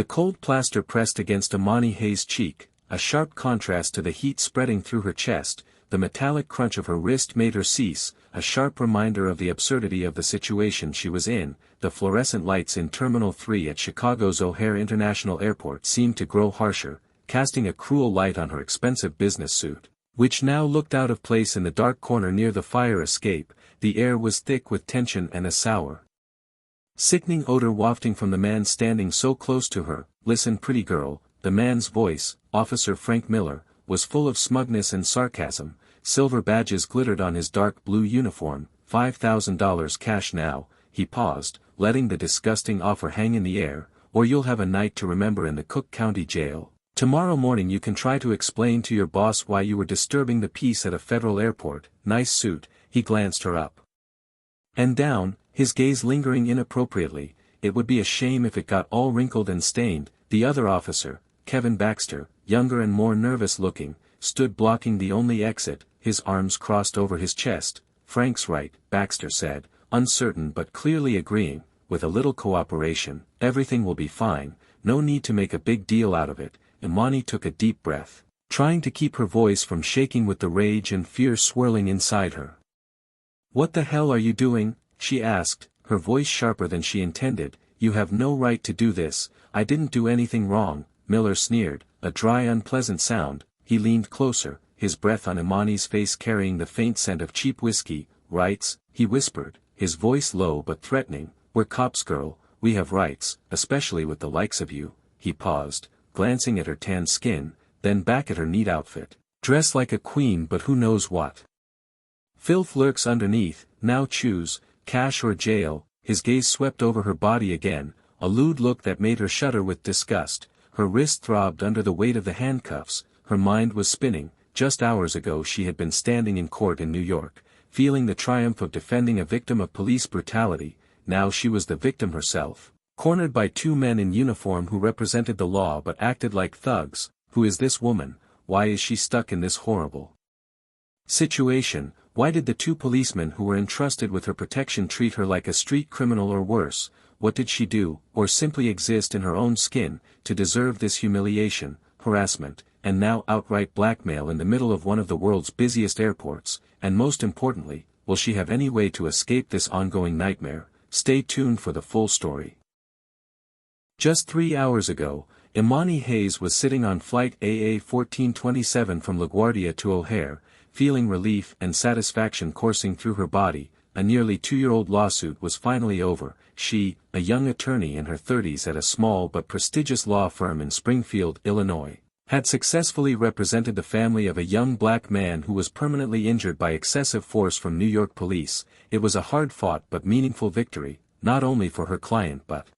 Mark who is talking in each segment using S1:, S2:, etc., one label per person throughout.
S1: The cold plaster pressed against Imani Hayes' cheek, a sharp contrast to the heat spreading through her chest. The metallic crunch of her wrist made her cease, a sharp reminder of the absurdity of the situation she was in. The fluorescent lights in Terminal 3 at Chicago's O'Hare International Airport seemed to grow harsher, casting a cruel light on her expensive business suit, which now looked out of place in the dark corner near the fire escape. The air was thick with tension and a sour, sickening odor wafting from the man standing so close to her. "Listen, pretty girl," the man's voice, Officer Frank Miller, was full of smugness and sarcasm. Silver badges glittered on his dark blue uniform. $5,000 cash now. He paused, letting the disgusting offer hang in the air. "Or you'll have a night to remember in the Cook County Jail. Tomorrow morning you can try to explain to your boss why you were disturbing the peace at a federal airport." Nice suit. He glanced her up and down, his gaze lingering inappropriately. "It would be a shame if it got all wrinkled and stained." The other officer, Kevin Baxter, younger and more nervous looking, stood blocking the only exit, his arms crossed over his chest. "Frank's right," Baxter said, uncertain but clearly agreeing. "With a little cooperation, everything will be fine. No need to make a big deal out of it." Imani took a deep breath, trying to keep her voice from shaking with the rage and fear swirling inside her. "What the hell are you doing?" she asked, her voice sharper than she intended. "You have no right to do this." "I didn't do anything wrong," Miller sneered, a dry unpleasant sound. He leaned closer, his breath on Imani's face carrying the faint scent of cheap whiskey. "Rights," he whispered, his voice low but threatening. "We're cops, girl, we have rights, especially with the likes of you." He paused, glancing at her tan skin, then back at her neat outfit. "Dress like a queen, but who knows what filth lurks underneath. Now choose, cash or jail." His gaze swept over her body again, a lewd look that made her shudder with disgust. Her wrist throbbed under the weight of the handcuffs, her mind was spinning. Just hours ago she had been standing in court in New York, feeling the triumph of defending a victim of police brutality. Now she was the victim herself, cornered by two men in uniform who represented the law but acted like thugs. Who is this woman? Why is she stuck in this horrible situation? Why did the two policemen who were entrusted with her protection treat her like a street criminal or worse? What did she do, or simply exist in her own skin, to deserve this humiliation, harassment, and now outright blackmail in the middle of one of the world's busiest airports? And most importantly, will she have any way to escape this ongoing nightmare? Stay tuned for the full story. Just 3 hours ago, Imani Hayes was sitting on flight AA 1427 from LaGuardia to O'Hare, feeling relief and satisfaction coursing through her body. A nearly 2-year-old lawsuit was finally over. She, a young attorney in her 30s at a small but prestigious law firm in Springfield, Illinois, had successfully represented the family of a young black man who was permanently injured by excessive force from New York police. It was a hard-fought but meaningful victory, not only for her client but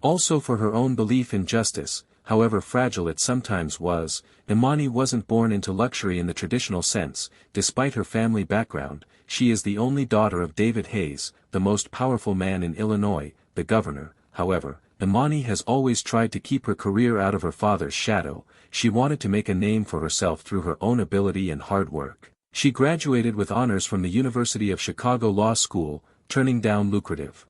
S1: also for her own belief in justice. However fragile it sometimes was, Imani wasn't born into luxury in the traditional sense. Despite her family background, she is the only daughter of David Hayes, the most powerful man in Illinois, the governor. However, Imani has always tried to keep her career out of her father's shadow. She wanted to make a name for herself through her own ability and hard work. She graduated with honors from the University of Chicago Law School, turning down lucrative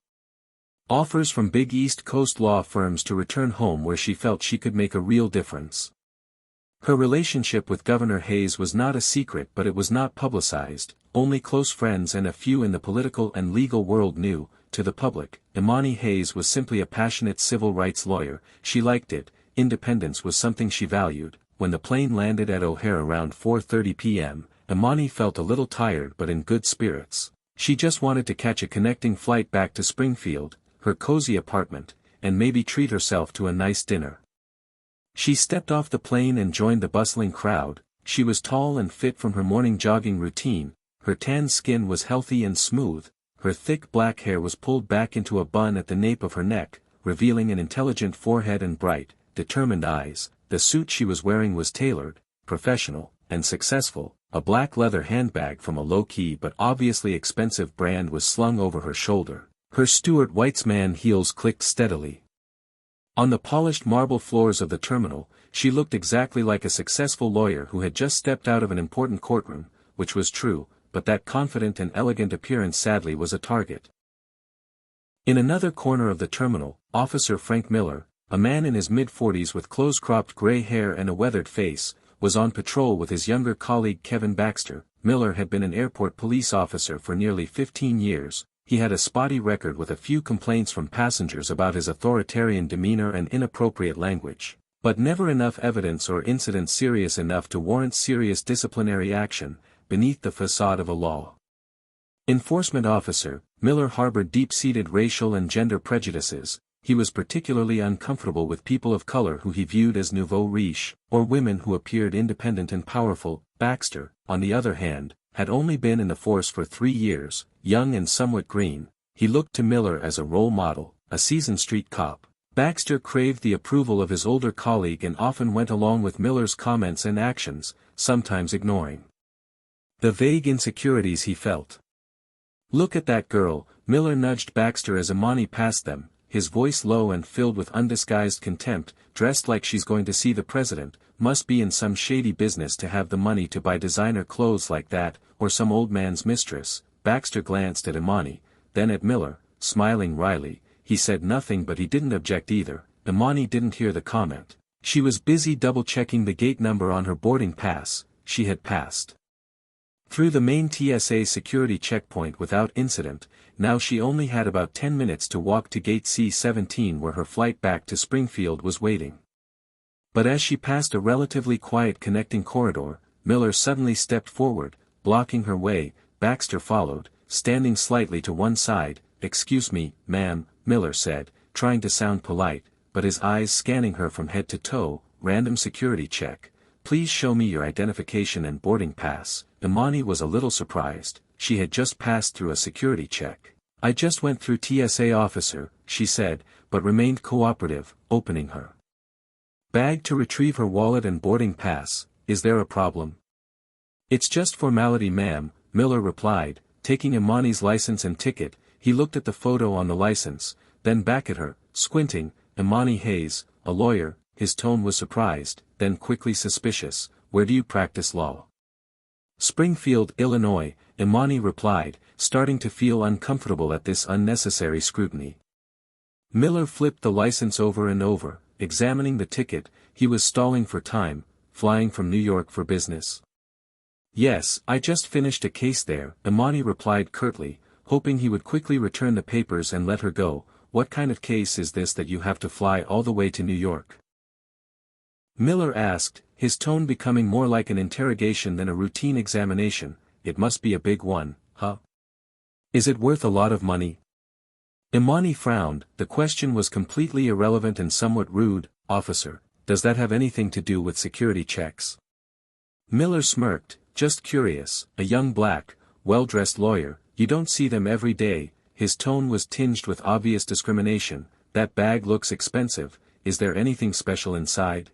S1: offers from big East Coast law firms to return home where she felt she could make a real difference. Her relationship with Governor Hayes was not a secret, but it was not publicized. Only close friends and a few in the political and legal world knew. To the public, Imani Hayes was simply a passionate civil rights lawyer. She liked it. Independence was something she valued. When the plane landed at O'Hare around 4:30 p.m., Imani felt a little tired but in good spirits. She just wanted to catch a connecting flight back to Springfield, her cozy apartment, and maybe treat herself to a nice dinner. She stepped off the plane and joined the bustling crowd. She was tall and fit from her morning jogging routine. Her tan skin was healthy and smooth. Her thick black hair was pulled back into a bun at the nape of her neck, revealing an intelligent forehead and bright, determined eyes. The suit she was wearing was tailored, professional, and successful. A black leather handbag from a low-key but obviously expensive brand was slung over her shoulder. Her Stuart Weitzman heels clicked steadily on the polished marble floors of the terminal. She looked exactly like a successful lawyer who had just stepped out of an important courtroom, which was true, but that confident and elegant appearance sadly was a target. In another corner of the terminal, Officer Frank Miller, a man in his mid-40s with close-cropped gray hair and a weathered face, was on patrol with his younger colleague Kevin Baxter. Miller had been an airport police officer for nearly 15 years. He had a spotty record with a few complaints from passengers about his authoritarian demeanor and inappropriate language, but never enough evidence or incidents serious enough to warrant serious disciplinary action. Beneath the facade of a law enforcement officer, Miller harbored deep-seated racial and gender prejudices. He was particularly uncomfortable with people of color who he viewed as nouveau riche, or women who appeared independent and powerful. Baxter, on the other hand, had only been in the force for 3 years, young and somewhat green. He looked to Miller as a role model, a seasoned street cop. Baxter craved the approval of his older colleague and often went along with Miller's comments and actions, sometimes ignoring the vague insecurities he felt. "Look at that girl," Miller nudged Baxter as Imani passed them, his voice low and filled with undisguised contempt. "Dressed like she's going to see the president, must be in some shady business to have the money to buy designer clothes like that, or some old man's mistress." Baxter glanced at Imani, then at Miller, smiling wryly. He said nothing, but he didn't object either. Imani didn't hear the comment. She was busy double-checking the gate number on her boarding pass. She had passed through the main TSA security checkpoint without incident. Now she only had about 10 minutes to walk to gate C-17 where her flight back to Springfield was waiting. But as she passed a relatively quiet connecting corridor, Miller suddenly stepped forward, blocking her way. Baxter followed, standing slightly to one side. "Excuse me, ma'am," Miller said, trying to sound polite, but his eyes scanning her from head to toe. "Random security check. Please show me your identification and boarding pass." Imani was a little surprised. She had just passed through a security check. "I just went through TSA, officer," she said, but remained cooperative, opening her bag to retrieve her wallet and boarding pass. "Is there a problem?" "It's just formality, ma'am," Miller replied, taking Imani's license and ticket. He looked at the photo on the license, then back at her, squinting. "Imani Hayes, a lawyer." His tone was surprised, then quickly suspicious. "Where do you practice law?" "Springfield, Illinois," Imani replied, starting to feel uncomfortable at this unnecessary scrutiny. Miller flipped the license over and over, examining the ticket. He was stalling for time. "Flying from New York for business?" "Yes, I just finished a case there," Imani replied curtly, hoping he would quickly return the papers and let her go. "What kind of case is this that you have to fly all the way to New York?" Miller asked, his tone becoming more like an interrogation than a routine examination. "It must be a big one, huh? Is it worth a lot of money?" Imani frowned. The question was completely irrelevant and somewhat rude. "Officer, does that have anything to do with security checks?" Miller smirked. "Just curious. A young black, well-dressed lawyer, you don't see them every day." His tone was tinged with obvious discrimination. "That bag looks expensive. Is there anything special inside?"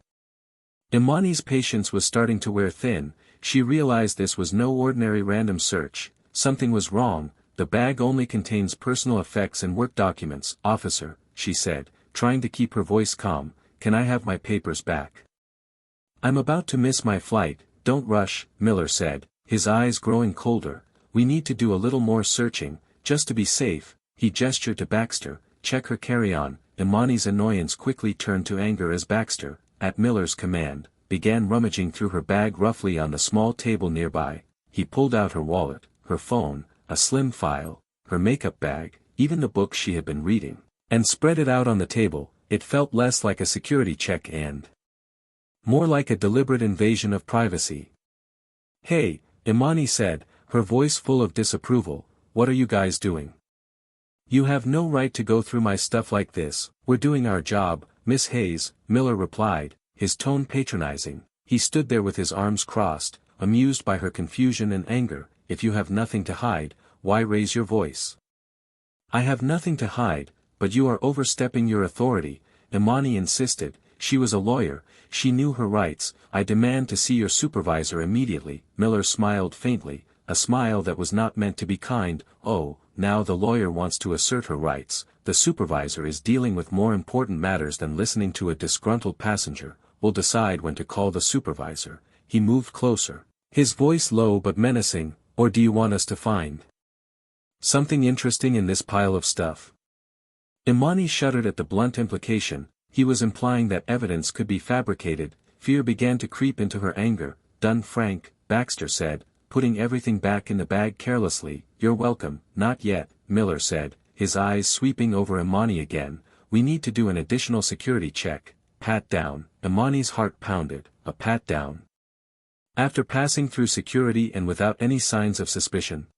S1: Imani's patience was starting to wear thin. She realized this was no ordinary random search. Something was wrong. "The bag only contains personal effects and work documents, officer," she said, trying to keep her voice calm. "Can I have my papers back? I'm about to miss my flight." "Don't rush," Miller said, his eyes growing colder. "We need to do a little more searching, just to be safe." He gestured to Baxter. "Check her carry-on." Imani's annoyance quickly turned to anger as Baxter, at Miller's command, began rummaging through her bag roughly on the small table nearby. He pulled out her wallet, her phone, a slim file, her makeup bag, even the book she had been reading, and spread it out on the table. It felt less like a security check and more like a deliberate invasion of privacy. "Hey," Imani said, her voice full of disapproval, "what are you guys doing? You have no right to go through my stuff like this." "We're doing our job, Miss Hayes," Miller replied, his tone patronizing. He stood there with his arms crossed, amused by her confusion and anger. "If you have nothing to hide, why raise your voice?" "I have nothing to hide, but you are overstepping your authority," Imani insisted. She was a lawyer, she knew her rights. "I demand to see your supervisor immediately." Miller smiled faintly, a smile that was not meant to be kind. "Oh, now the lawyer wants to assert her rights. The supervisor is dealing with more important matters than listening to a disgruntled passenger. We'll decide when to call the supervisor." He moved closer, his voice low but menacing. "Or do you want us to find something interesting in this pile of stuff?" Imani shuddered at the blunt implication. He was implying that evidence could be fabricated. Fear began to creep into her anger. "Done, Frank," Baxter said, putting everything back in the bag carelessly. "You're welcome." "Not yet," Miller said, his eyes sweeping over Imani again. "We need to do an additional security check." Pat down. Imani's heart pounded. A pat down. After passing through security and without any signs of suspicion.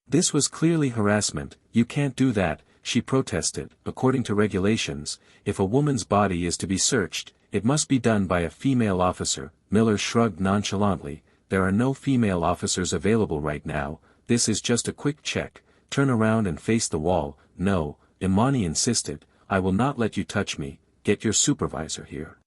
S1: This was clearly harassment. "You can't do that," she protested. "According to regulations, if a woman's body is to be searched, it must be done by a female officer." Miller shrugged nonchalantly. "There are no female officers available right now. This is just a quick check. Turn around and face the wall." "No," Imani insisted, "I will not let you touch me. Get your supervisor here."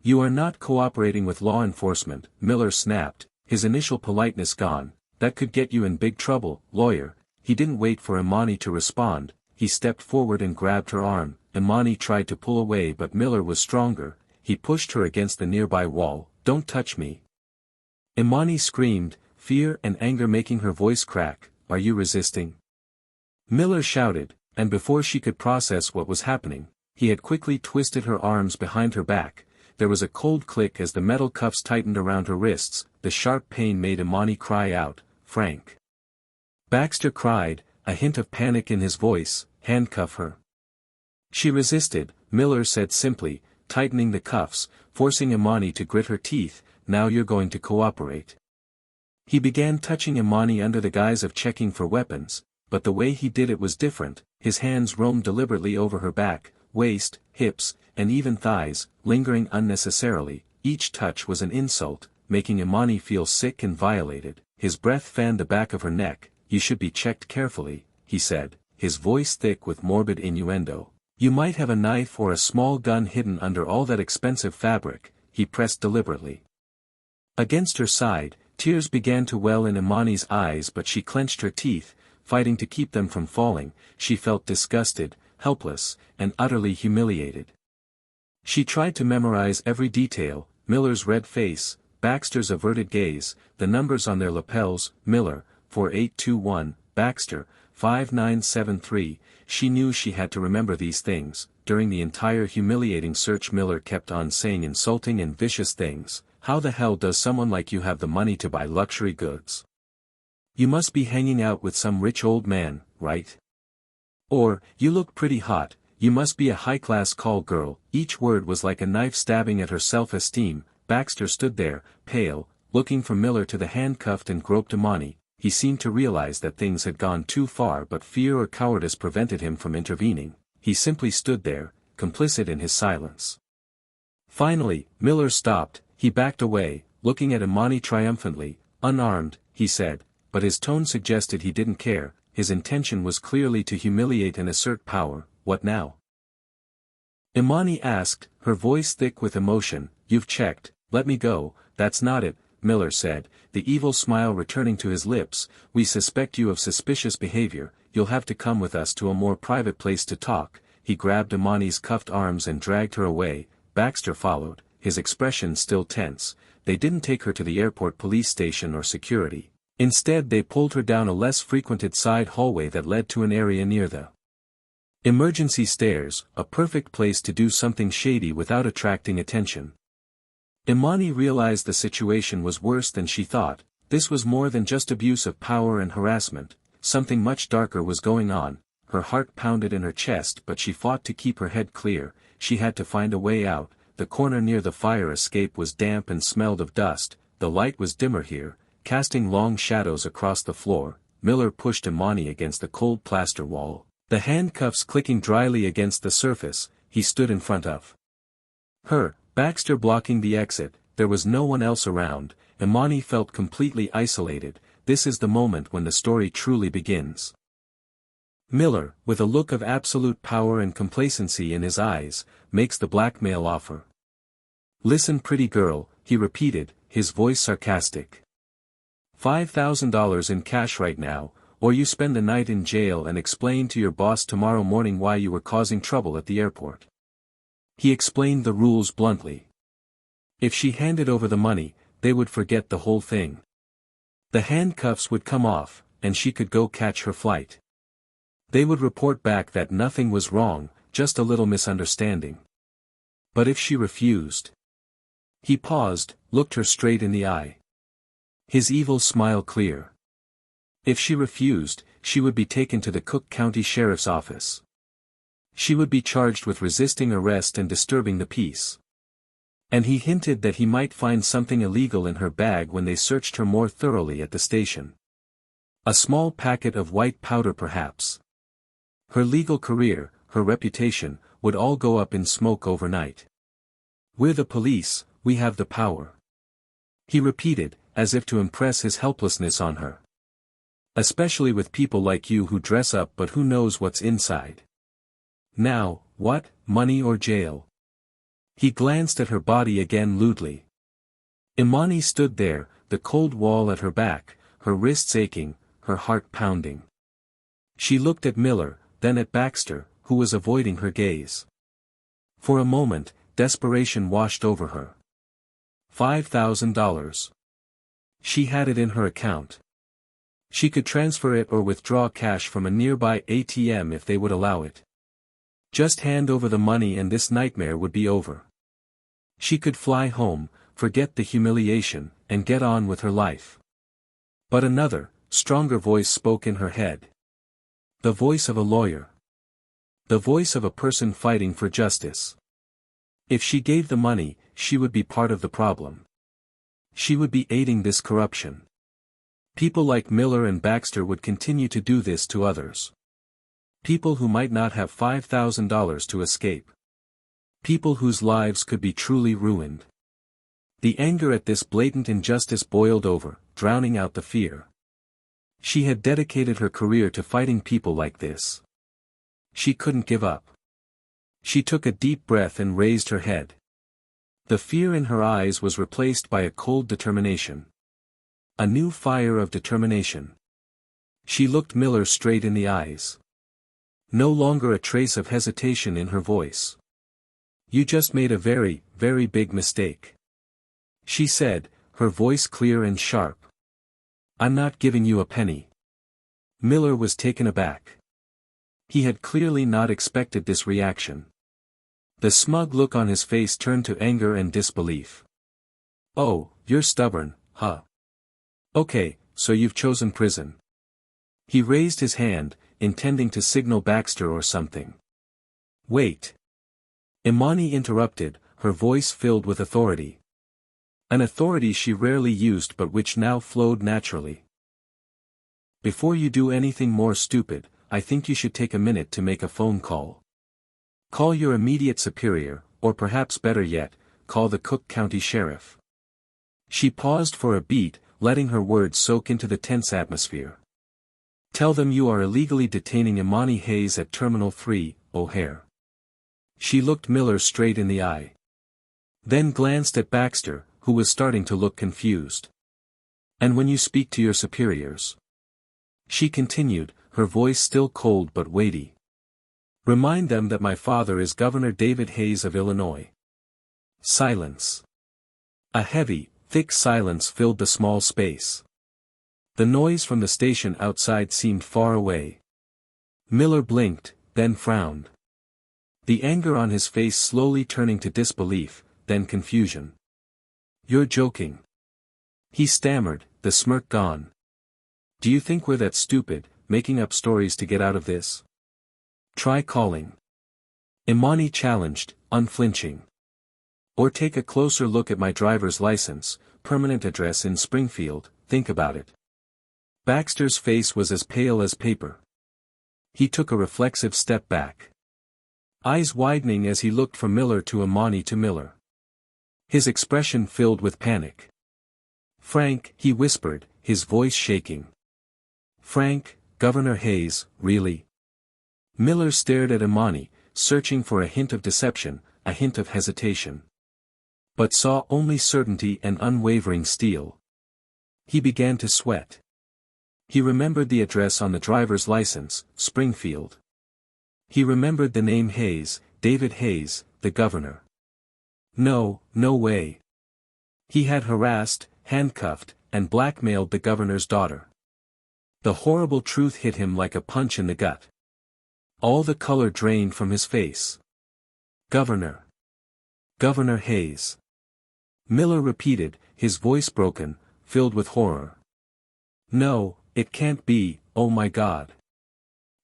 S1: "You are not cooperating with law enforcement," Miller snapped, his initial politeness gone. "That could get you in big trouble, lawyer." He didn't wait for Imani to respond. He stepped forward and grabbed her arm. Imani tried to pull away, but Miller was stronger. He pushed her against the nearby wall. "Don't touch me." Imani screamed, fear and anger making her voice crack. "Are you resisting?" Miller shouted, and before she could process what was happening, he had quickly twisted her arms behind her back. There was a cold click as the metal cuffs tightened around her wrists. The sharp pain made Imani cry out, "Frank!" Baxter cried, a hint of panic in his voice. "Handcuff her." She resisted, Miller said simply, tightening the cuffs, forcing Imani to grit her teeth. "Now you're going to cooperate." He began touching Imani under the guise of checking for weapons, but the way he did it was different. His hands roamed deliberately over her back, waist, hips, and even thighs, lingering unnecessarily. Each touch was an insult, making Imani feel sick and violated. His breath fanned the back of her neck. "You should be checked carefully," he said, his voice thick with morbid innuendo. "You might have a knife or a small gun hidden under all that expensive fabric." He pressed deliberately against her side. Tears began to well in Imani's eyes, but she clenched her teeth, fighting to keep them from falling. She felt disgusted, helpless, and utterly humiliated. She tried to memorize every detail: Miller's red face, Baxter's averted gaze, the numbers on their lapels, Miller, 4821, Baxter, 5973, she knew she had to remember these things. During the entire humiliating search Miller kept on saying insulting and vicious things. "How the hell does someone like you have the money to buy luxury goods? You must be hanging out with some rich old man, right? Or, you look pretty hot, you must be a high-class call girl." Each word was like a knife stabbing at her self-esteem. Baxter stood there, pale, looking from Miller to the handcuffed and groped Imani. He seemed to realize that things had gone too far, but fear or cowardice prevented him from intervening. He simply stood there, complicit in his silence. Finally, Miller stopped. He backed away, looking at Imani triumphantly. "Unarmed," he said, but his tone suggested he didn't care. His intention was clearly to humiliate and assert power. "What now?" Imani asked, her voice thick with emotion. "You've checked, let me go." "That's not it," Miller said, the evil smile returning to his lips. "We suspect you of suspicious behavior. You'll have to come with us to a more private place to talk." He grabbed Imani's cuffed arms and dragged her away. Baxter followed, his expression still tense. They didn't take her to the airport police station or security. Instead they pulled her down a less frequented side hallway that led to an area near the emergency stairs, a perfect place to do something shady without attracting attention. Imani realized the situation was worse than she thought. This was more than just abuse of power and harassment. Something much darker was going on. Her heart pounded in her chest, but she fought to keep her head clear. She had to find a way out. The corner near the fire escape was damp and smelled of dust. The light was dimmer here, casting long shadows across the floor. Miller pushed Imani against the cold plaster wall. The handcuffs clicking dryly against the surface, he stood in front of her, Baxter blocking the exit. There was no one else around. Imani felt completely isolated. This is the moment when the story truly begins. Miller, with a look of absolute power and complacency in his eyes, makes the blackmail offer. "Listen, pretty girl," he repeated, his voice sarcastic. $5,000 in cash right now, or you spend the night in jail and explain to your boss tomorrow morning why you were causing trouble at the airport. He explained the rules bluntly. If she handed over the money, they would forget the whole thing. The handcuffs would come off, and she could go catch her flight. They would report back that nothing was wrong, just a little misunderstanding. But if she refused? He paused, looked her straight in the eye. His evil smile clear. If she refused, she would be taken to the Cook County Sheriff's Office. She would be charged with resisting arrest and disturbing the peace. And he hinted that he might find something illegal in her bag when they searched her more thoroughly at the station. A small packet of white powder perhaps. Her legal career, her reputation, would all go up in smoke overnight. "We're the police, we have the power," he repeated, as if to impress his helplessness on her. "Especially with people like you who dress up but who knows what's inside. Now, what, money or jail?" He glanced at her body again lewdly. Imani stood there, the cold wall at her back, her wrists aching, her heart pounding. She looked at Miller, then at Baxter, who was avoiding her gaze. For a moment, desperation washed over her. $5,000. She had it in her account. She could transfer it or withdraw cash from a nearby ATM if they would allow it. Just hand over the money and this nightmare would be over. She could fly home, forget the humiliation, and get on with her life. But another, stronger voice spoke in her head. The voice of a lawyer. The voice of a person fighting for justice. If she gave the money, she would be part of the problem. She would be aiding this corruption. People like Miller and Baxter would continue to do this to others. People who might not have $5,000 to escape. People whose lives could be truly ruined. The anger at this blatant injustice boiled over, drowning out the fear. She had dedicated her career to fighting people like this. She couldn't give up. She took a deep breath and raised her head. The fear in her eyes was replaced by a cold determination. A new fire of determination. She looked Miller straight in the eyes. No longer a trace of hesitation in her voice. "You just made a very, very big mistake," she said, her voice clear and sharp. "I'm not giving you a penny." Miller was taken aback. He had clearly not expected this reaction. The smug look on his face turned to anger and disbelief. "Oh, you're stubborn, huh? Okay, so you've chosen prison." He raised his hand, intending to signal Baxter or something. "Wait." Imani interrupted, her voice filled with authority. An authority she rarely used but which now flowed naturally. "Before you do anything more stupid, I think you should take a minute to make a phone call. Call your immediate superior, or perhaps better yet, call the Cook County Sheriff." She paused for a beat, letting her words soak into the tense atmosphere. "Tell them you are illegally detaining Imani Hayes at Terminal 3, O'Hare." She looked Miller straight in the eye. Then glanced at Baxter, who was starting to look confused. "And when you speak to your superiors," she continued, her voice still cold but weighty, "remind them that my father is Governor David Hayes of Illinois." Silence. A heavy, thick silence filled the small space. The noise from the station outside seemed far away. Miller blinked, then frowned. The anger on his face slowly turning to disbelief, then confusion. "You're joking," he stammered, the smirk gone. "Do you think we're that stupid, making up stories to get out of this? Try calling." Imani challenged, unflinching. "Or take a closer look at my driver's license, permanent address in Springfield, think about it." Baxter's face was as pale as paper. He took a reflexive step back. Eyes widening as he looked from Miller to Imani to Miller. His expression filled with panic. "Frank," he whispered, his voice shaking. "Frank, Governor Hayes, really?" Miller stared at Imani, searching for a hint of deception, a hint of hesitation. But saw only certainty and unwavering steel. He began to sweat. He remembered the address on the driver's license, Springfield. He remembered the name Hayes, David Hayes, the governor. No way. He had harassed, handcuffed, and blackmailed the governor's daughter. The horrible truth hit him like a punch in the gut. All the color drained from his face. Governor. Governor Hayes. Miller repeated, his voice broken, filled with horror. No, it can't be, oh my God.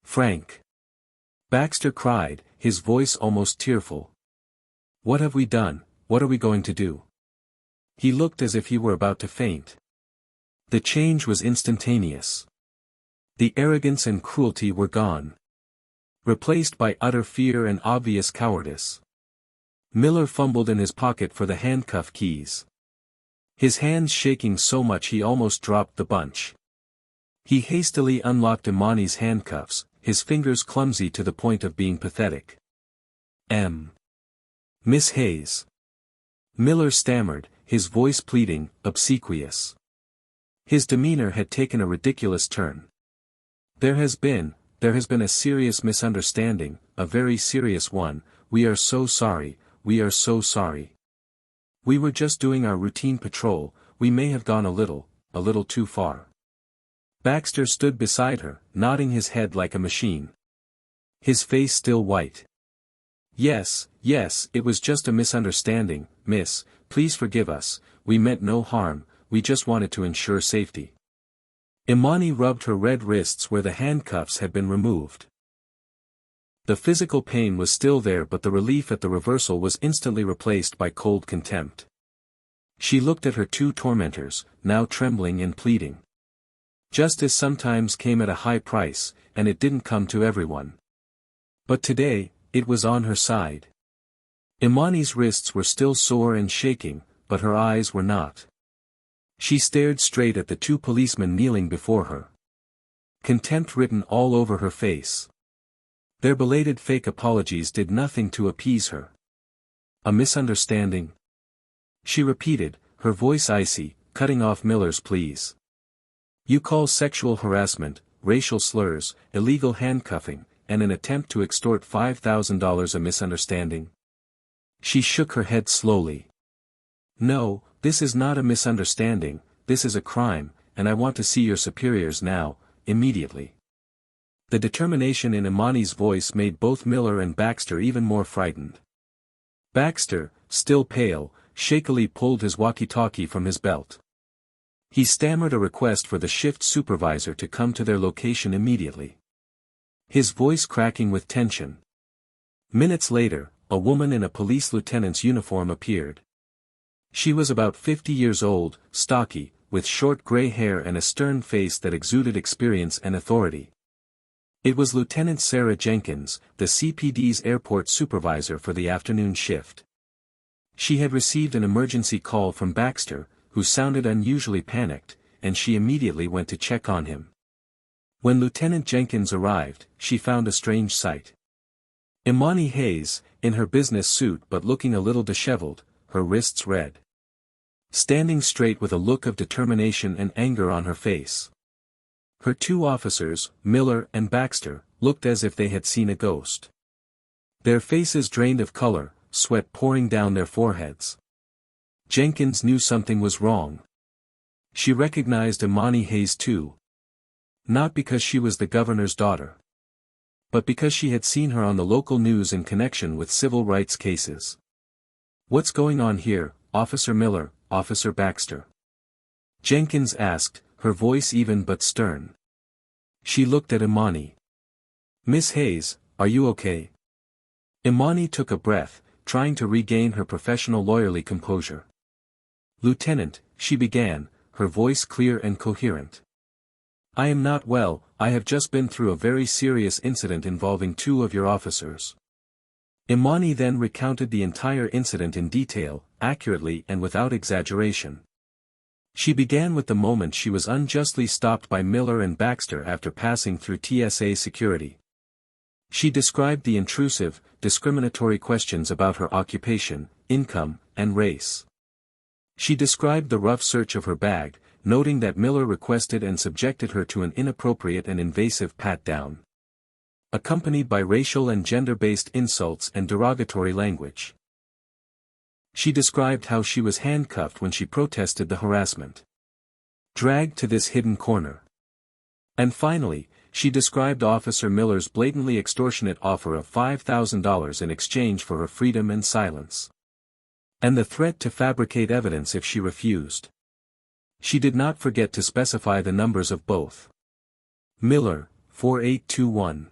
S1: Frank. Baxter cried, his voice almost tearful. What have we done, what are we going to do? He looked as if he were about to faint. The change was instantaneous. The arrogance and cruelty were gone. Replaced by utter fear and obvious cowardice. Miller fumbled in his pocket for the handcuff keys. His hands shaking so much he almost dropped the bunch. He hastily unlocked Imani's handcuffs, his fingers clumsy to the point of being pathetic. Miss Hayes. Miller stammered, his voice pleading, obsequious. His demeanor had taken a ridiculous turn. There has been a serious misunderstanding, a very serious one. We are so sorry, we are so sorry. We were just doing our routine patrol, we may have gone a little too far. Baxter stood beside her, nodding his head like a machine. His face still white. Yes, it was just a misunderstanding, miss, please forgive us, we meant no harm, we just wanted to ensure safety. Imani rubbed her red wrists where the handcuffs had been removed. The physical pain was still there, but the relief at the reversal was instantly replaced by cold contempt. She looked at her two tormentors, now trembling and pleading. Justice sometimes came at a high price, and it didn't come to everyone. But today, it was on her side. Imani's wrists were still sore and shaking, but her eyes were not. She stared straight at the two policemen kneeling before her. Contempt written all over her face. Their belated fake apologies did nothing to appease her. A misunderstanding? She repeated, her voice icy, cutting off Miller's pleas. You call sexual harassment, racial slurs, illegal handcuffing, and an attempt to extort $5,000 a misunderstanding? She shook her head slowly. No, this is not a misunderstanding, this is a crime, and I want to see your superiors now, immediately. The determination in Imani's voice made both Miller and Baxter even more frightened. Baxter, still pale, shakily pulled his walkie-talkie from his belt. He stammered a request for the shift supervisor to come to their location immediately. His voice cracking with tension. Minutes later, a woman in a police lieutenant's uniform appeared. She was about 50 years old, stocky, with short gray hair and a stern face that exuded experience and authority. It was Lieutenant Sarah Jenkins, the CPD's airport supervisor for the afternoon shift. She had received an emergency call from Baxter, who sounded unusually panicked, and she immediately went to check on him. When Lieutenant Jenkins arrived, she found a strange sight. Imani Hayes, in her business suit but looking a little disheveled, her wrists red. Standing straight with a look of determination and anger on her face. Her two officers, Miller and Baxter, looked as if they had seen a ghost. Their faces drained of color, sweat pouring down their foreheads. Jenkins knew something was wrong. She recognized Imani Hayes too. Not because she was the governor's daughter. But because she had seen her on the local news in connection with civil rights cases. What's going on here, Officer Miller, Officer Baxter? Jenkins asked, her voice even but stern. She looked at Imani. Miss Hayes, are you okay? Imani took a breath, trying to regain her professional lawyerly composure. Lieutenant, she began, her voice clear and coherent. I am not well, I have just been through a very serious incident involving two of your officers. Imani then recounted the entire incident in detail, accurately and without exaggeration. She began with the moment she was unjustly stopped by Miller and Baxter after passing through TSA security. She described the intrusive, discriminatory questions about her occupation, income, and race. She described the rough search of her bag, noting that Miller requested and subjected her to an inappropriate and invasive pat-down, accompanied by racial and gender-based insults and derogatory language. She described how she was handcuffed when she protested the harassment, dragged to this hidden corner. And finally, she described Officer Miller's blatantly extortionate offer of $5,000 in exchange for her freedom and silence. And the threat to fabricate evidence if she refused. She did not forget to specify the numbers of both. Miller, 4821.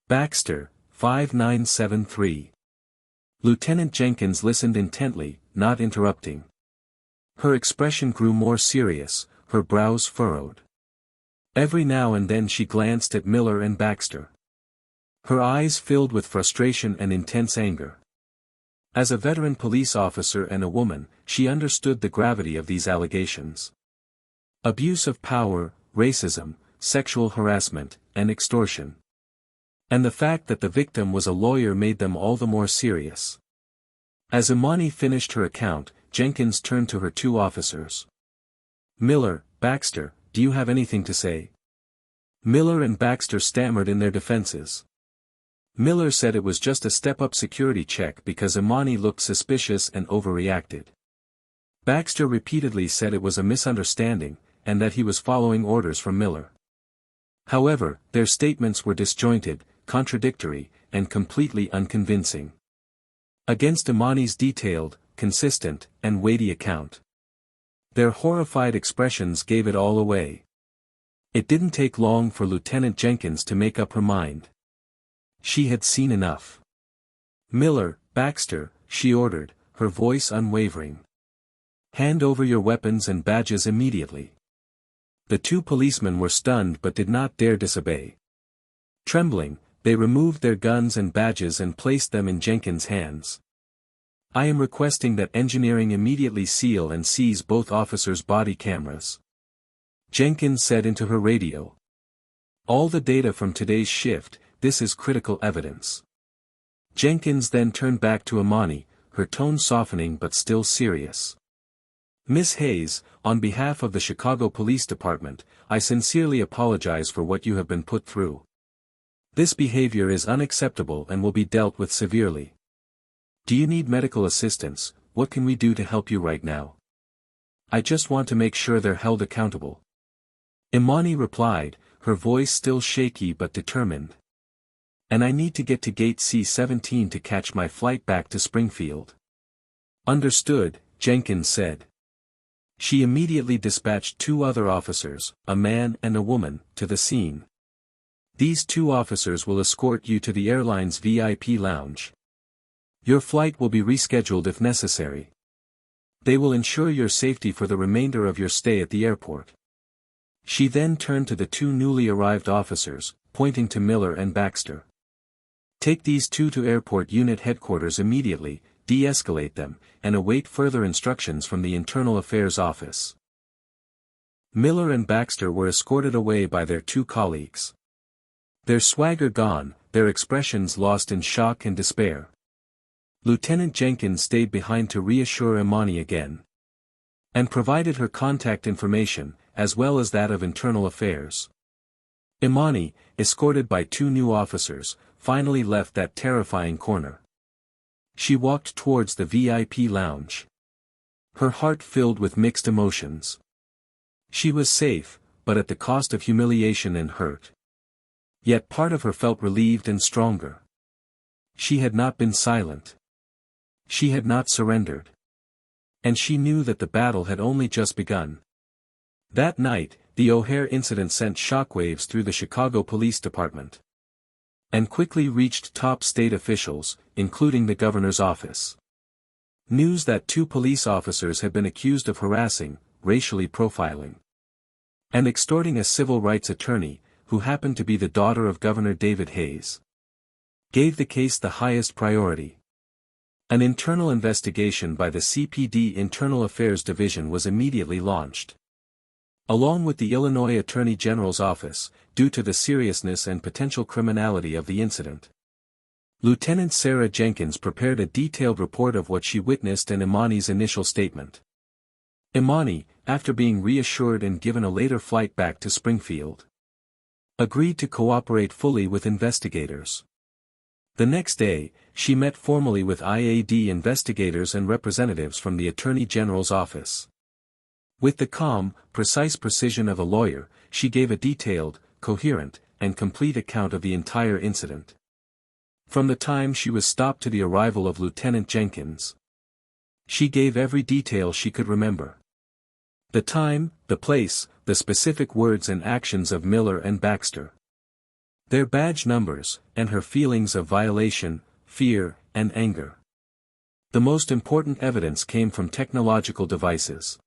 S1: Baxter, 5973. Lieutenant Jenkins listened intently, not interrupting. Her expression grew more serious, her brows furrowed. Every now and then she glanced at Miller and Baxter. Her eyes filled with frustration and intense anger. As a veteran police officer and a woman, she understood the gravity of these allegations. Abuse of power, racism, sexual harassment, and extortion. And the fact that the victim was a lawyer made them all the more serious. As Imani finished her account, Jenkins turned to her two officers. Miller, Baxter, do you have anything to say? Miller and Baxter stammered in their defenses. Miller said it was just a step-up security check because Imani looked suspicious and overreacted. Baxter repeatedly said it was a misunderstanding, and that he was following orders from Miller. However, their statements were disjointed, contradictory, and completely unconvincing. Against Imani's detailed, consistent, and weighty account. Their horrified expressions gave it all away. It didn't take long for Lieutenant Jenkins to make up her mind. She had seen enough. Miller, Baxter, she ordered, her voice unwavering. Hand over your weapons and badges immediately. The two policemen were stunned but did not dare disobey. Trembling, they removed their guns and badges and placed them in Jenkins' hands. I am requesting that engineering immediately seal and seize both officers' body cameras. Jenkins said into her radio. All the data from today's shift, this is critical evidence. Jenkins then turned back to Imani, her tone softening but still serious. Miss Hayes, on behalf of the Chicago Police Department, I sincerely apologize for what you have been put through. This behavior is unacceptable and will be dealt with severely. Do you need medical assistance? What can we do to help you right now? I just want to make sure they're held accountable. Imani replied, her voice still shaky but determined. And I need to get to gate C-17 to catch my flight back to Springfield. Understood, Jenkins said. She immediately dispatched two other officers, a man and a woman, to the scene. These two officers will escort you to the airline's VIP lounge. Your flight will be rescheduled if necessary. They will ensure your safety for the remainder of your stay at the airport. She then turned to the two newly arrived officers, pointing to Miller and Baxter. Take these two to airport unit headquarters immediately, de-escalate them, and await further instructions from the Internal Affairs Office. Miller and Baxter were escorted away by their two colleagues. Their swagger gone, their expressions lost in shock and despair. Lieutenant Jenkins stayed behind to reassure Imani again. And provided her contact information, as well as that of Internal Affairs. Imani, escorted by two new officers, finally left that terrifying corner. She walked towards the VIP lounge. Her heart filled with mixed emotions. She was safe, but at the cost of humiliation and hurt. Yet part of her felt relieved and stronger. She had not been silent. She had not surrendered. And she knew that the battle had only just begun. That night, the O'Hare incident sent shockwaves through the Chicago Police Department. And quickly reached top state officials, including the governor's office. News that two police officers had been accused of harassing, racially profiling, and extorting a civil rights attorney, who happened to be the daughter of Governor David Hayes, gave the case the highest priority. An internal investigation by the CPD Internal Affairs Division was immediately launched. Along with the Illinois Attorney General's office, due to the seriousness and potential criminality of the incident. Lieutenant Sarah Jenkins prepared a detailed report of what she witnessed and Imani's initial statement. Imani, after being reassured and given a later flight back to Springfield, agreed to cooperate fully with investigators. The next day, she met formally with IAD investigators and representatives from the Attorney General's office. With the calm, precise precision of a lawyer, she gave a detailed, coherent, and complete account of the entire incident. From the time she was stopped to the arrival of Lieutenant Jenkins. She gave every detail she could remember. The time, the place, the specific words and actions of Miller and Baxter. Their badge numbers, and her feelings of violation, fear, and anger. The most important evidence came from technological devices.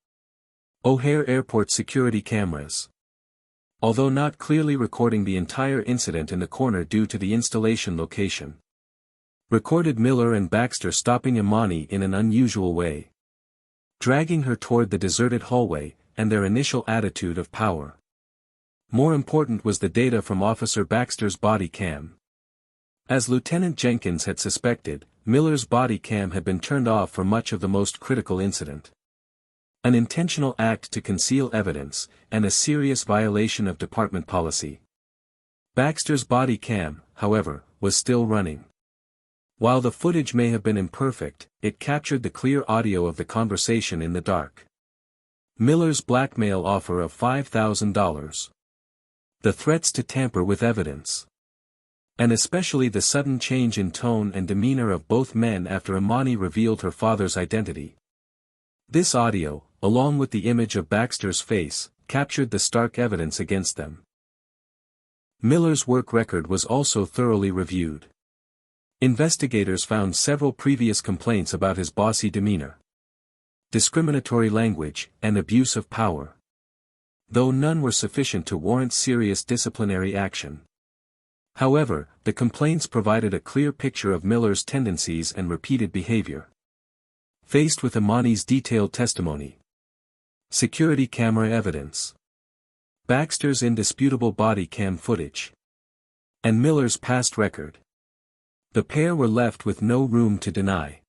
S1: O'Hare Airport security cameras. Although not clearly recording the entire incident in the corner due to the installation location. Recorded Miller and Baxter stopping Imani in an unusual way. Dragging her toward the deserted hallway, and their initial attitude of power. More important was the data from Officer Baxter's body cam. As Lieutenant Jenkins had suspected, Miller's body cam had been turned off for much of the most critical incident. An intentional act to conceal evidence, and a serious violation of department policy. Baxter's body cam, however, was still running. While the footage may have been imperfect, it captured the clear audio of the conversation in the dark. Miller's blackmail offer of $5,000. The threats to tamper with evidence. And especially the sudden change in tone and demeanor of both men after Imani revealed her father's identity. This audio, along with the image of Baxter's face, captured the stark evidence against them. Miller's work record was also thoroughly reviewed. Investigators found several previous complaints about his bossy demeanor, discriminatory language, and abuse of power. Though none were sufficient to warrant serious disciplinary action. However, the complaints provided a clear picture of Miller's tendencies and repeated behavior. Faced with Imani's detailed testimony, security camera evidence, Baxter's indisputable body cam footage, and Miller's past record, the pair were left with no room to deny.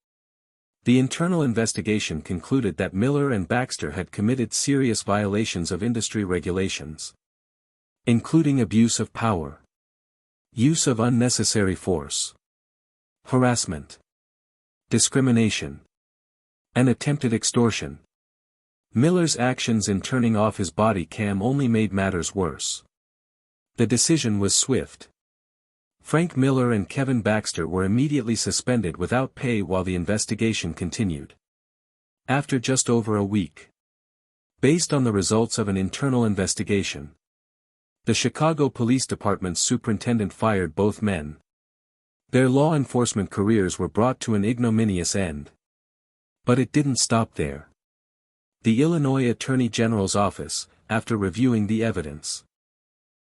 S1: The internal investigation concluded that Miller and Baxter had committed serious violations of industry regulations, including abuse of power, use of unnecessary force, harassment, discrimination, and attempted extortion. Miller's actions in turning off his body cam only made matters worse. The decision was swift. Frank Miller and Kevin Baxter were immediately suspended without pay while the investigation continued. After just over a week. Based on the results of an internal investigation, the Chicago Police Department's superintendent fired both men. Their law enforcement careers were brought to an ignominious end. But it didn't stop there. The Illinois Attorney General's office, after reviewing the evidence,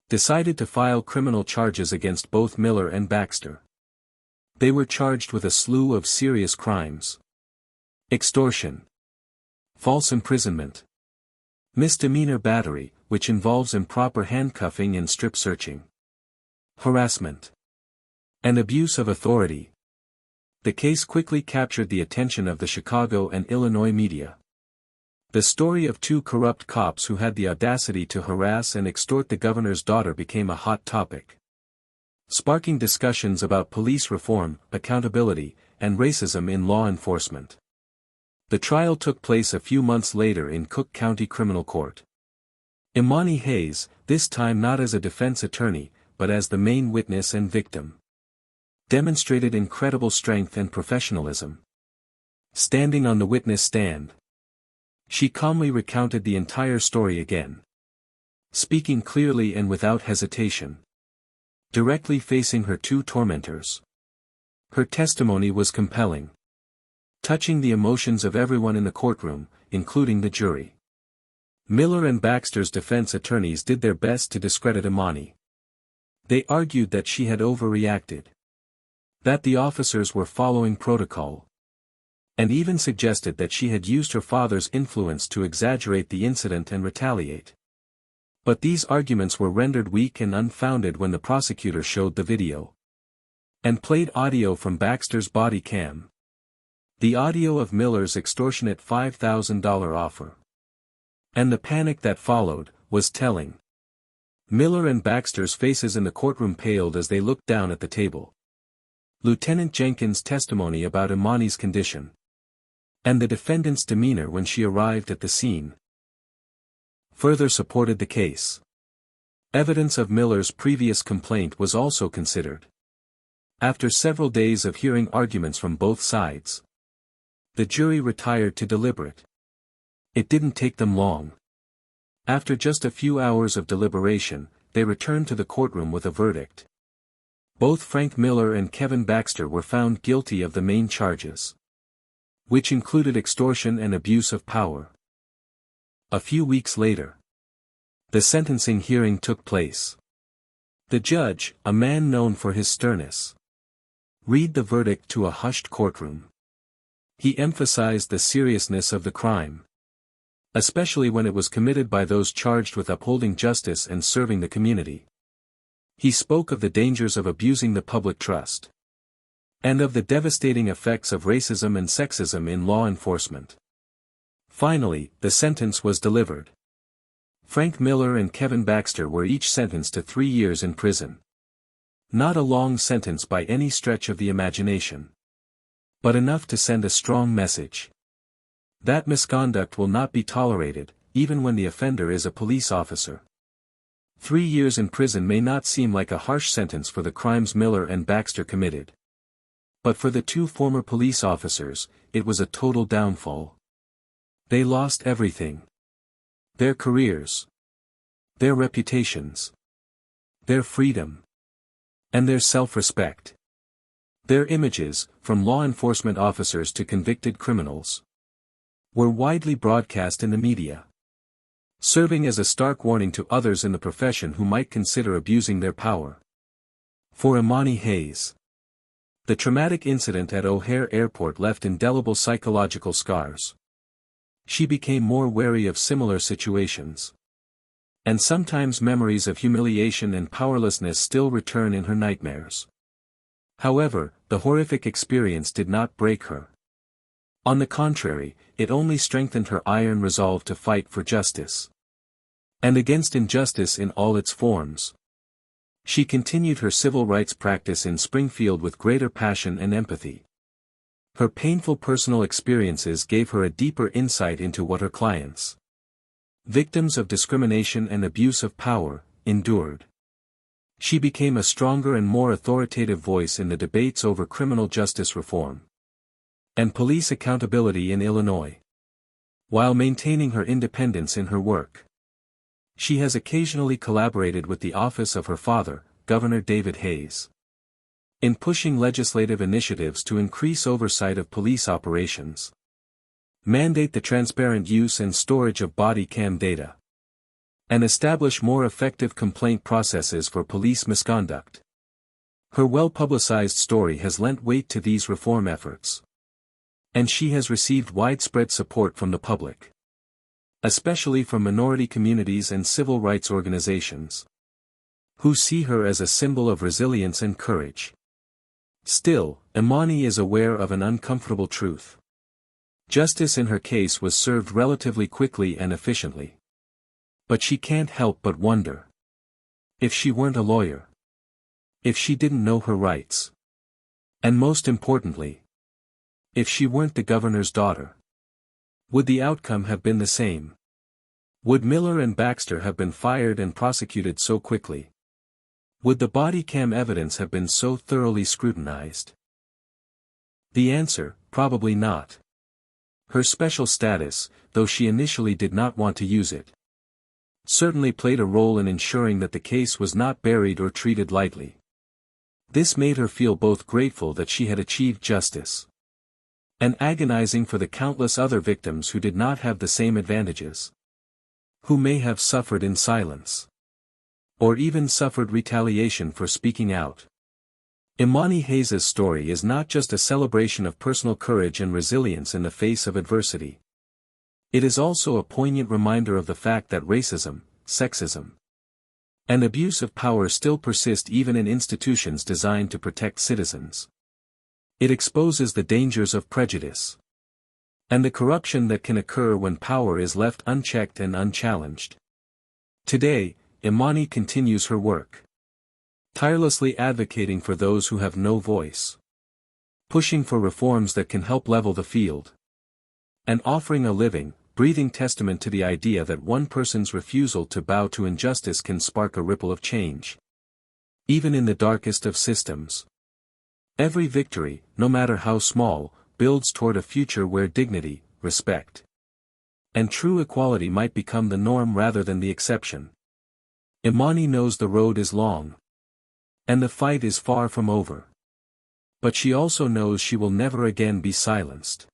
S1: decided to file criminal charges against both Miller and Baxter. They were charged with a slew of serious crimes: extortion, false imprisonment, misdemeanor battery, which involves improper handcuffing and strip searching, harassment, and abuse of authority. The case quickly captured the attention of the Chicago and Illinois media. The story of two corrupt cops who had the audacity to harass and extort the governor's daughter became a hot topic, sparking discussions about police reform, accountability, and racism in law enforcement. The trial took place a few months later in Cook County Criminal Court. Imani Hayes, this time not as a defense attorney, but as the main witness and victim, demonstrated incredible strength and professionalism. Standing on the witness stand, she calmly recounted the entire story again, speaking clearly and without hesitation, directly facing her two tormentors. Her testimony was compelling, touching the emotions of everyone in the courtroom, including the jury. Miller and Baxter's defense attorneys did their best to discredit Imani. They argued that she had overreacted, that the officers were following protocol, and even suggested that she had used her father's influence to exaggerate the incident and retaliate. But these arguments were rendered weak and unfounded when the prosecutor showed the video and played audio from Baxter's body cam. The audio of Miller's extortionate $5,000 offer, and the panic that followed, was telling. Miller and Baxter's faces in the courtroom paled as they looked down at the table. Lieutenant Jenkins' testimony about Imani's condition, and the defendant's demeanor when she arrived at the scene, further supported the case. Evidence of Miller's previous complaint was also considered. After several days of hearing arguments from both sides, the jury retired to deliberate. It didn't take them long. After just a few hours of deliberation, they returned to the courtroom with a verdict. Both Frank Miller and Kevin Baxter were found guilty of the main charges, which included extortion and abuse of power. A few weeks later, the sentencing hearing took place. The judge, a man known for his sternness, read the verdict to a hushed courtroom. He emphasized the seriousness of the crime, especially when it was committed by those charged with upholding justice and serving the community. He spoke of the dangers of abusing the public trust, and of the devastating effects of racism and sexism in law enforcement. Finally, the sentence was delivered. Frank Miller and Kevin Baxter were each sentenced to 3 years in prison. Not a long sentence by any stretch of the imagination, but enough to send a strong message that misconduct will not be tolerated, even when the offender is a police officer. 3 years in prison may not seem like a harsh sentence for the crimes Miller and Baxter committed. But for the two former police officers, it was a total downfall. They lost everything. Their careers, their reputations, their freedom, and their self-respect. Their images, from law enforcement officers to convicted criminals, were widely broadcast in the media, serving as a stark warning to others in the profession who might consider abusing their power. For Imani Hayes, the traumatic incident at O'Hare Airport left indelible psychological scars. She became more wary of similar situations, and sometimes memories of humiliation and powerlessness still return in her nightmares. However, the horrific experience did not break her. On the contrary, it only strengthened her iron resolve to fight for justice, and against injustice in all its forms. She continued her civil rights practice in Springfield with greater passion and empathy. Her painful personal experiences gave her a deeper insight into what her clients, victims of discrimination and abuse of power, endured. She became a stronger and more authoritative voice in the debates over criminal justice reform and police accountability in Illinois, while maintaining her independence in her work. She has occasionally collaborated with the office of her father, Governor David Hayes, in pushing legislative initiatives to increase oversight of police operations, mandate the transparent use and storage of body cam data, and establish more effective complaint processes for police misconduct. Her well-publicized story has lent weight to these reform efforts, and she has received widespread support from the public, especially from minority communities and civil rights organizations, who see her as a symbol of resilience and courage. Still, Imani is aware of an uncomfortable truth. Justice in her case was served relatively quickly and efficiently. But she can't help but wonder. If she weren't a lawyer, if she didn't know her rights, and most importantly, if she weren't the governor's daughter, would the outcome have been the same? Would Miller and Baxter have been fired and prosecuted so quickly? Would the body cam evidence have been so thoroughly scrutinized? The answer, probably not. Her special status, though she initially did not want to use it, certainly played a role in ensuring that the case was not buried or treated lightly. This made her feel both grateful that she had achieved justice, and agonizing for the countless other victims who did not have the same advantages, who may have suffered in silence, or even suffered retaliation for speaking out. Imani Hayes' story is not just a celebration of personal courage and resilience in the face of adversity. It is also a poignant reminder of the fact that racism, sexism, and abuse of power still persist even in institutions designed to protect citizens. It exposes the dangers of prejudice and the corruption that can occur when power is left unchecked and unchallenged. Today, Imani continues her work, tirelessly advocating for those who have no voice, pushing for reforms that can help level the field, and offering a living, breathing testament to the idea that one person's refusal to bow to injustice can spark a ripple of change. Even in the darkest of systems. Every victory, no matter how small, builds toward a future where dignity, respect, and true equality might become the norm rather than the exception. Imani knows the road is long. And the fight is far from over. But she also knows she will never again be silenced.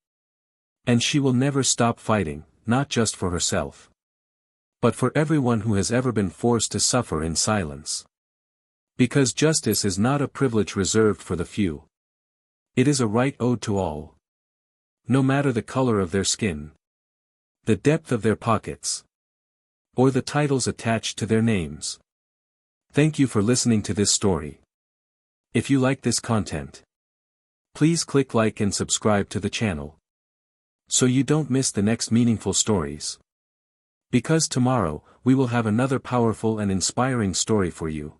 S1: And she will never stop fighting, not just for herself, but for everyone who has ever been forced to suffer in silence. Because justice is not a privilege reserved for the few. It is a right owed to all. No matter the color of their skin, the depth of their pockets, or the titles attached to their names. Thank you for listening to this story. If you like this content, please click like and subscribe to the channel, so you don't miss the next meaningful stories. Because tomorrow, we will have another powerful and inspiring story for you.